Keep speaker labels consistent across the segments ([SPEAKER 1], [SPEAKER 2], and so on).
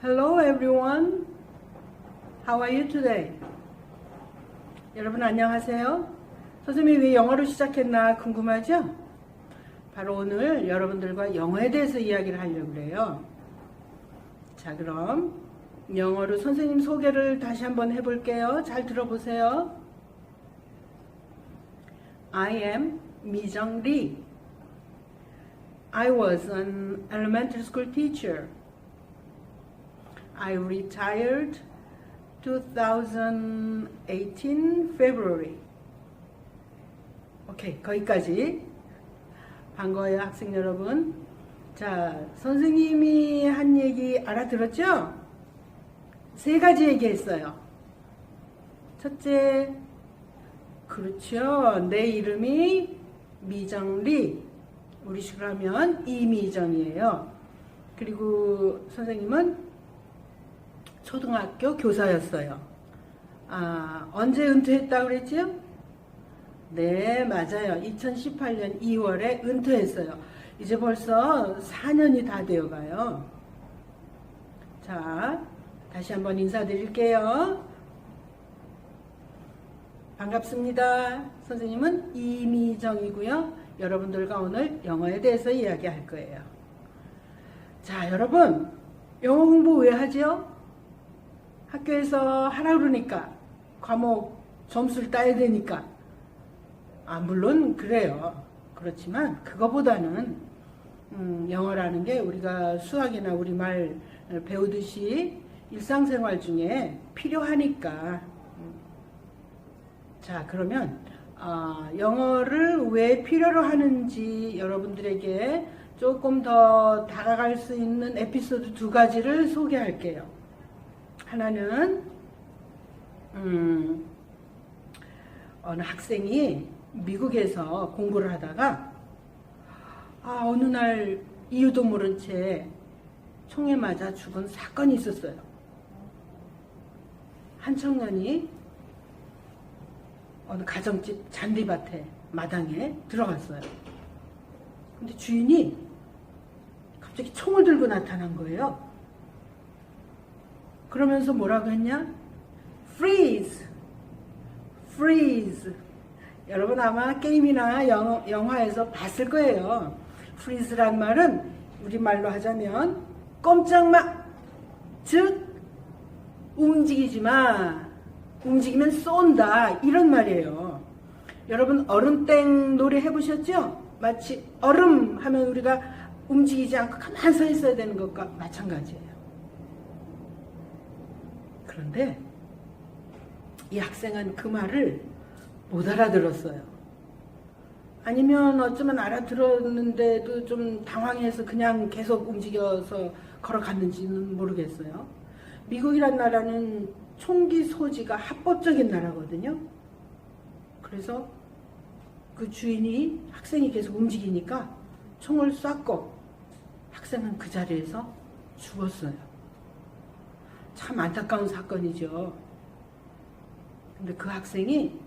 [SPEAKER 1] Hello everyone. How are you today? 여러분 안녕하세요. 선생님이 왜 영어로 시작했나 궁금하죠? 바로 오늘 여러분들과 영어에 대해서 이야기를 하려고 그래요. 자, 그럼 영어로 선생님 소개를 다시 한번 해볼게요. 잘 들어보세요. I am 미정 리. I was an elementary school teacher. I retired 2018 February. 오케이, 거기까지. 반가워요, 학생 여러분. 자, 선생님이 한 얘기 알아들었죠? 세 가지 얘기했어요. 첫째, 그렇죠. 내 이름이 미정리. 우리 식으로 하면 이미정이에요. 그리고 선생님은 초등학교 교사였어요. 언제 은퇴했다고 그랬지요? 네, 맞아요. 2018년 2월에 은퇴했어요. 이제 벌써 4년이 다 되어가요. 자, 다시 한번 인사드릴게요. 반갑습니다. 선생님은 이미정이고요. 여러분들과 오늘 영어에 대해서 이야기할 거예요. 자, 여러분, 영어 공부 왜 하죠? 학교에서 하라 그러니까, 과목 점수를 따야 되니까. 물론 그래요. 그렇지만 그거보다는 영어라는 게 우리가 수학이나 우리말 배우듯이 일상생활 중에 필요하니까. 자, 그러면 영어를 왜 필요로 하는지 여러분들에게 조금 더 다가갈 수 있는 에피소드 두 가지를 소개할게요. 하나는 어느 학생이 미국에서 공부를 하다가 어느 날 이유도 모른 채 총에 맞아 죽은 사건이 있었어요. 한 청년이 어느 가정집 잔디밭에 마당에 들어갔어요. 근데 주인이 갑자기 총을 들고 나타난 거예요. 그러면서 뭐라고 했냐? Freeze! Freeze! 여러분 아마 게임이나 영화에서 봤을 거예요. Freeze란 말은 우리말로 하자면 꼼짝마! 즉 움직이지 마! 움직이면 쏜다! 이런 말이에요. 여러분 얼음땡 놀이 해보셨죠? 마치 얼음 하면 우리가 움직이지 않고 가만히 서 있어야 되는 것과 마찬가지예요. 그런데 이 학생은 그 말을 못 알아들었어요. 아니면 어쩌면 알아들었는데도 좀 당황해서 그냥 계속 움직여서 걸어갔는지는 모르겠어요. 미국이란 나라는 총기 소지가 합법적인 나라거든요. 그래서 그 주인이 학생이 계속 움직이니까 총을 쐈고 학생은 그 자리에서 죽었어요. 참 안타까운 사건이죠. 근데 그 학생이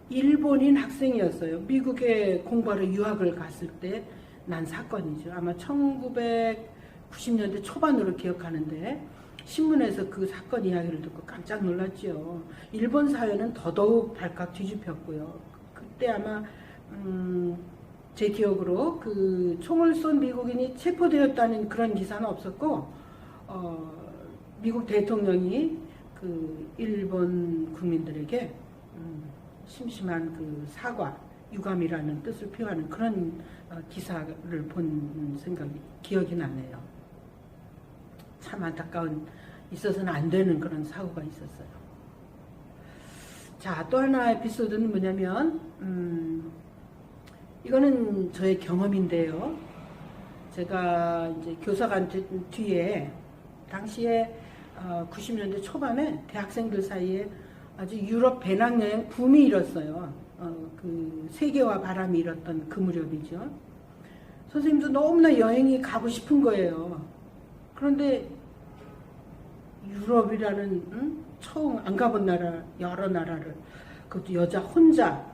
[SPEAKER 1] 일본인 학생이었어요. 미국에 공부하러 유학을 갔을 때 난 사건이죠. 아마 1990년대 초반으로 기억하는데 신문에서 그 사건 이야기를 듣고 깜짝 놀랐죠. 일본 사회는 더더욱 발칵 뒤집혔고요. 그때 아마 제 기억으로 그 총을 쏜 미국인이 체포되었다는 그런 기사는 없었고 미국 대통령이 그 일본 국민들에게 심심한 그 사과, 유감이라는 뜻을 표하는 그런 기사를 본 기억이 나네요. 참 안타까운, 있어서는 안 되는 그런 사고가 있었어요. 자, 또 하나 에피소드는 뭐냐면 이거는 저의 경험인데요. 제가 이제 교사관 뒤에 당시에 90년대 초반에 대학생들 사이에 아주 유럽 배낭여행 붐이 일었어요. 그 세계와 바람이 일었던 그 무렵이죠. 선생님도 너무나 여행이 가고 싶은 거예요. 그런데 유럽이라는 처음 안 가본 나라, 여러 나라를, 그것도 여자 혼자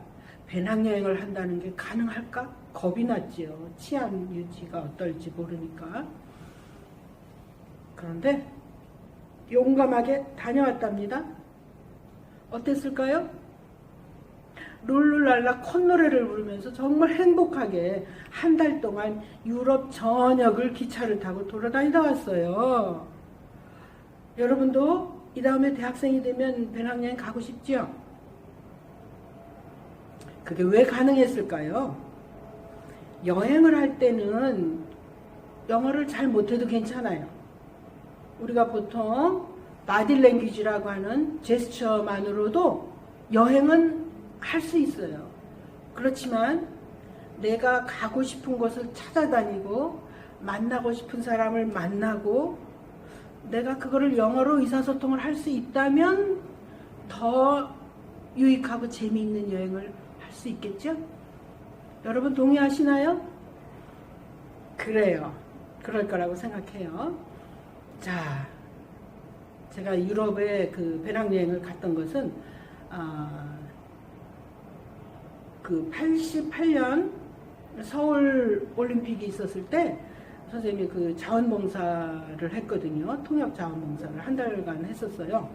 [SPEAKER 1] 배낭여행을 한다는 게 가능할까? 겁이 났지요. 치안 유지가 어떨지 모르니까. 그런데 용감하게 다녀왔답니다. 어땠을까요? 룰루랄라 콧노래를 부르면서 정말 행복하게 한 달 동안 유럽 전역을 기차를 타고 돌아다니다 왔어요. 여러분도 이 다음에 대학생이 되면 배낭여행 가고 싶죠? 그게 왜 가능했을까요? 여행을 할 때는 영어를 잘 못해도 괜찮아요. 우리가 보통 바디랭귀지라고 하는 제스처만으로도 여행은 할 수 있어요. 그렇지만 내가 가고 싶은 곳을 찾아다니고 만나고 싶은 사람을 만나고 내가 그거를 영어로 의사소통을 할 수 있다면 더 유익하고 재미있는 여행을 할 수 있겠죠? 여러분 동의하시나요? 그래요. 그럴 거라고 생각해요. 자, 제가 유럽에 그 배낭여행을 갔던 것은 그 88년 서울 올림픽이 있었을 때 선생님이 그 자원봉사를 했거든요. 통역 자원봉사를 한 달간 했었어요.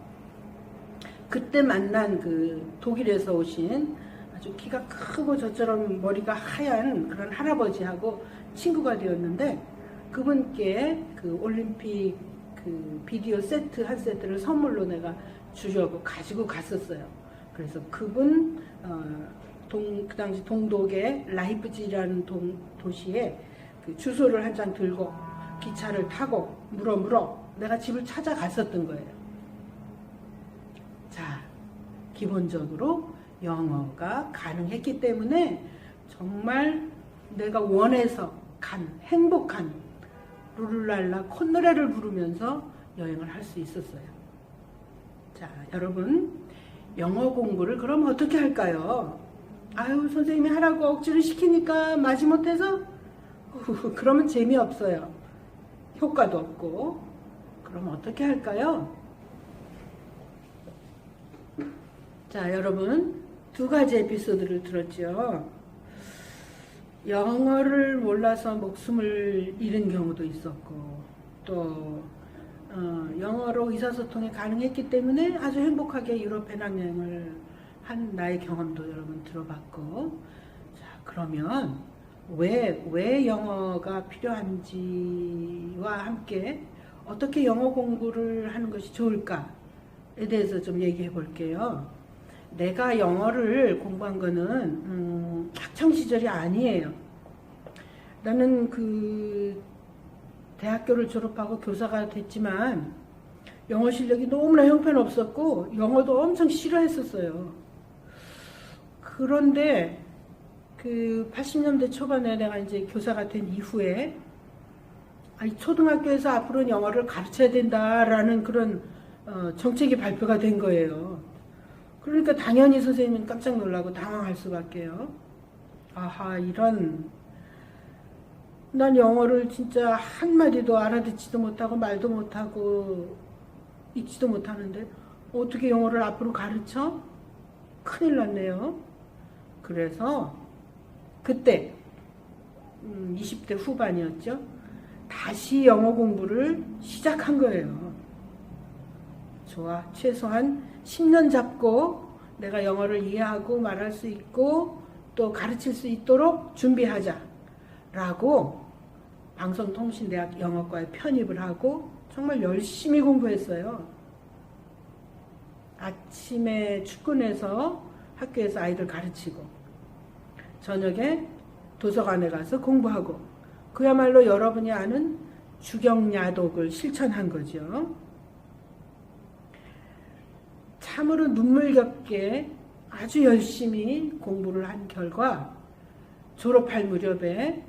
[SPEAKER 1] 그때 만난 그 독일에서 오신 아주 키가 크고 저처럼 머리가 하얀 그런 할아버지하고 친구가 되었는데 그분께 그 올림픽 그 비디오 세트 한 세트를 선물로 내가 주려고 가지고 갔었어요. 그래서 그분 그 당시 동독의 라이프지라는 도시에 그 주소를 한 장 들고 기차를 타고 물어 내가 집을 찾아갔었던 거예요. 자, 기본적으로 영어가 가능했기 때문에 정말 내가 원해서 간 행복한 룰랄라 콧노래를 부르면서 여행을 할 수 있었어요. 자, 여러분 영어 공부를 그럼 어떻게 할까요? 아유, 선생님이 하라고 억지로 시키니까 마지못해서 그러면 재미없어요. 효과도 없고. 그럼 어떻게 할까요? 자, 여러분 두 가지 에피소드를 들었죠. 영어를 몰라서 목숨을 잃은 경우도 있었고 또 영어로 의사소통이 가능했기 때문에 아주 행복하게 유럽 배낭여행을 한 나의 경험도 여러분 들어봤고, 자, 그러면 왜 영어가 필요한지와 함께 어떻게 영어 공부를 하는 것이 좋을까에 대해서 좀 얘기해 볼게요. 내가 영어를 공부한 거는 학창시절이 아니에요. 나는 그 대학교를 졸업하고 교사가 됐지만 영어 실력이 너무나 형편없었고 영어도 엄청 싫어했었어요. 그런데 그 80년대 초반에 내가 이제 교사가 된 이후에 초등학교에서 앞으로는 영어를 가르쳐야 된다라는 그런 정책이 발표가 된 거예요. 그러니까 당연히 선생님은 깜짝 놀라고 당황할 수밖에요. 아하, 난 영어를 진짜 한마디도 알아듣지도 못하고 말도 못하고 읽지도 못하는데 어떻게 영어를 앞으로 가르쳐? 큰일 났네요. 그래서 그때 20대 후반이었죠. 다시 영어 공부를 시작한 거예요. 좋아, 최소한 10년 잡고 내가 영어를 이해하고 말할 수 있고 또 가르칠 수 있도록 준비하자 라고 방송통신대학 영어과에 편입을 하고 정말 열심히 공부했어요. 아침에 출근해서 학교에서 아이들 가르치고 저녁에 도서관에 가서 공부하고 그야말로 여러분이 아는 주경야독을 실천한 거죠. 참으로 눈물겹게 아주 열심히 공부를 한 결과 졸업할 무렵에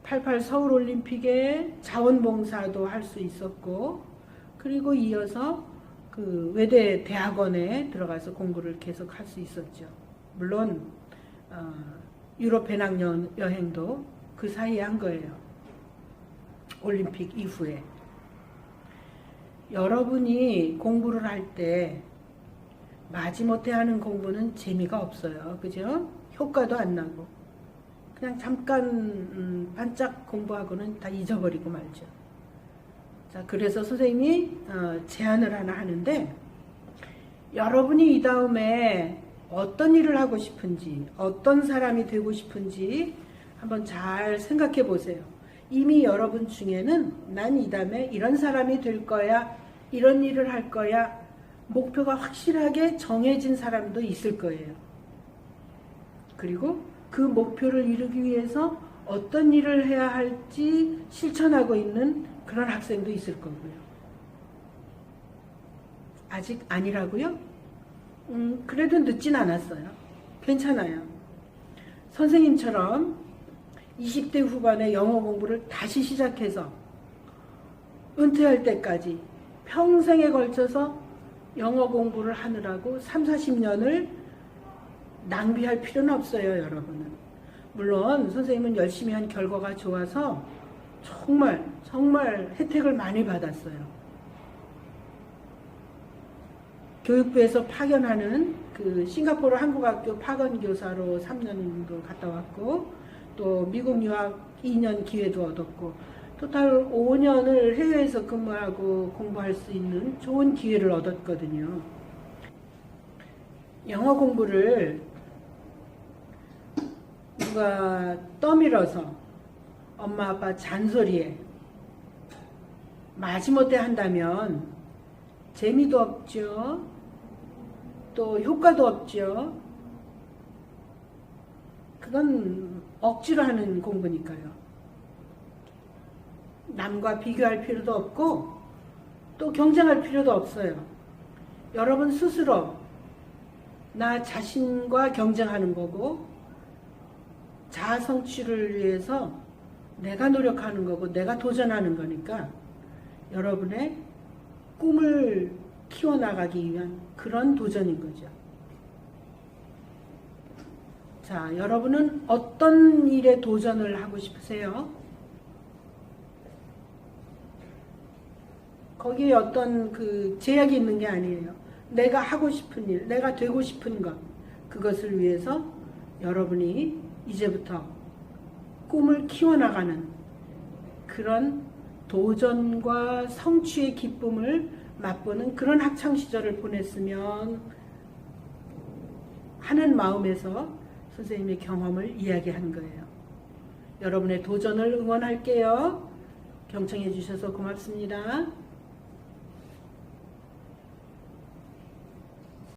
[SPEAKER 1] 88 서울올림픽에 자원봉사도 할 수 있었고 그리고 이어서 그 외대 대학원에 들어가서 공부를 계속 할 수 있었죠. 물론 유럽 배낭여행도 그 사이에 한 거예요. 올림픽 이후에. 여러분이 공부를 할 때 마지못해 하는 공부는 재미가 없어요. 그죠? 효과도 안 나고 그냥 잠깐 반짝 공부하고는 다 잊어버리고 말죠. 자, 그래서 선생님이 제안을 하나 하는데, 여러분이 이 다음에 어떤 일을 하고 싶은지, 어떤 사람이 되고 싶은지 한번 잘 생각해 보세요. 이미 여러분 중에는 난 이 다음에 이런 사람이 될 거야, 이런 일을 할 거야, 목표가 확실하게 정해진 사람도 있을 거예요. 그리고 그 목표를 이루기 위해서 어떤 일을 해야 할지 실천하고 있는 그런 학생도 있을 거고요. 아직 아니라고요? 그래도 늦진 않았어요. 괜찮아요. 선생님처럼 20대 후반에 영어 공부를 다시 시작해서 은퇴할 때까지 평생에 걸쳐서 영어 공부를 하느라고 3, 40년을 낭비할 필요는 없어요, 여러분은. 물론 선생님은 열심히 한 결과가 좋아서 정말 혜택을 많이 받았어요. 교육부에서 파견하는 그 싱가포르 한국학교 파견교사로 3년도 갔다 왔고, 또 미국 유학 2년 기회도 얻었고, 토탈 5년을 해외에서 근무하고 공부할 수 있는 좋은 기회를 얻었거든요. 영어 공부를 누가 떠밀어서 엄마 아빠 잔소리에 마지못해 한다면 재미도 없죠. 또 효과도 없죠. 그건 억지로 하는 공부니까요. 남과 비교할 필요도 없고 또 경쟁할 필요도 없어요. 여러분 스스로 나 자신과 경쟁하는 거고, 자아 성취를 위해서 내가 노력하는 거고 내가 도전하는 거니까 여러분의 꿈을 키워나가기 위한 그런 도전인 거죠. 자, 여러분은 어떤 일에 도전을 하고 싶으세요? 거기에 어떤 그 제약이 있는 게 아니에요. 내가 하고 싶은 일, 내가 되고 싶은 것, 그것을 위해서 여러분이 이제부터 꿈을 키워나가는 그런 도전과 성취의 기쁨을 맛보는 그런 학창시절을 보냈으면 하는 마음에서 선생님의 경험을 이야기한 거예요. 여러분의 도전을 응원할게요. 경청해 주셔서 고맙습니다.